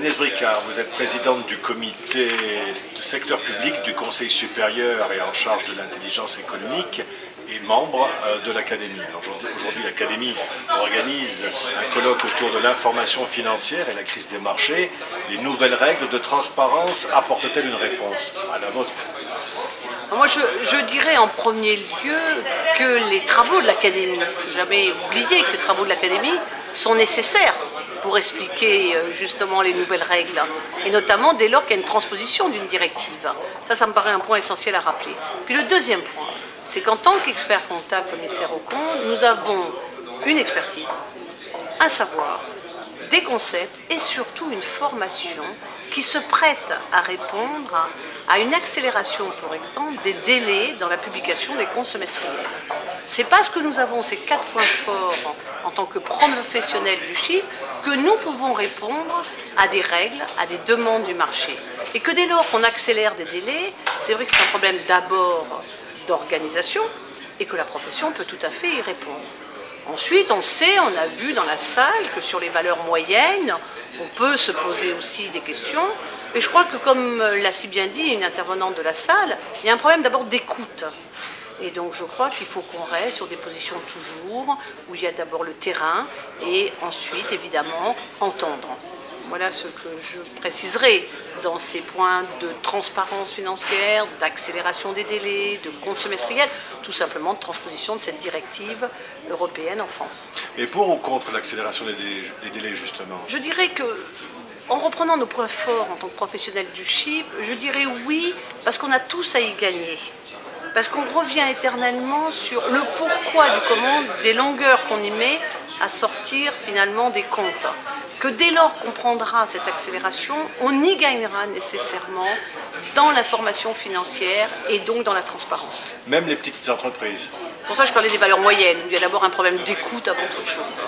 Agnès Bricard, vous êtes présidente du comité de secteur public du Conseil supérieur et en charge de l'intelligence économique et membre de l'Académie. Alors aujourd'hui, l'Académie organise un colloque autour de l'information financière et la crise des marchés. Les nouvelles règles de transparence apportent-elles une réponse à la vôtre? Moi, je dirais en premier lieu que les travaux de l'Académie, il ne faut jamais oublier que ces travaux de l'Académie sont nécessaires pour expliquer justement les nouvelles règles, et notamment dès lors qu'il y a une transposition d'une directive. Ça me paraît un point essentiel à rappeler. Puis le deuxième point, c'est qu'en tant qu'expert comptable commissaire aux comptes, nous avons une expertise, un savoir, des concepts et surtout une formation qui se prête à répondre à une accélération, par exemple, des délais dans la publication des comptes semestriels. C'est parce que nous avons ces 4 points forts en tant que professionnels du chiffre que nous pouvons répondre à des règles, à des demandes du marché. Et que dès lors qu'on accélère des délais, c'est vrai que c'est un problème d'abord d'organisation et que la profession peut tout à fait y répondre. Ensuite, on sait, on a vu dans la salle que sur les valeurs moyennes, on peut se poser aussi des questions. Et je crois que, comme l'a si bien dit une intervenante de la salle, il y a un problème d'abord d'écoute. Et donc je crois qu'il faut qu'on reste sur des positions toujours où il y a d'abord le terrain et ensuite, évidemment, entendre. Voilà ce que je préciserai dans ces points de transparence financière, d'accélération des délais, de compte semestriel, tout simplement de transposition de cette directive européenne en France. Et pour ou contre l'accélération des délais, justement? Je dirais que, en reprenant nos points forts en tant que professionnels du chiffre, je dirais oui, parce qu'on a tous à y gagner. Parce qu'on revient éternellement sur le pourquoi du comment, des longueurs qu'on y met à sortir finalement des comptes. Que dès lors qu'on prendra cette accélération, on y gagnera nécessairement dans l'information financière et donc dans la transparence. Même les petites entreprises. C'est pour ça que je parlais des valeurs moyennes, où il y a d'abord un problème d'écoute avant toute chose.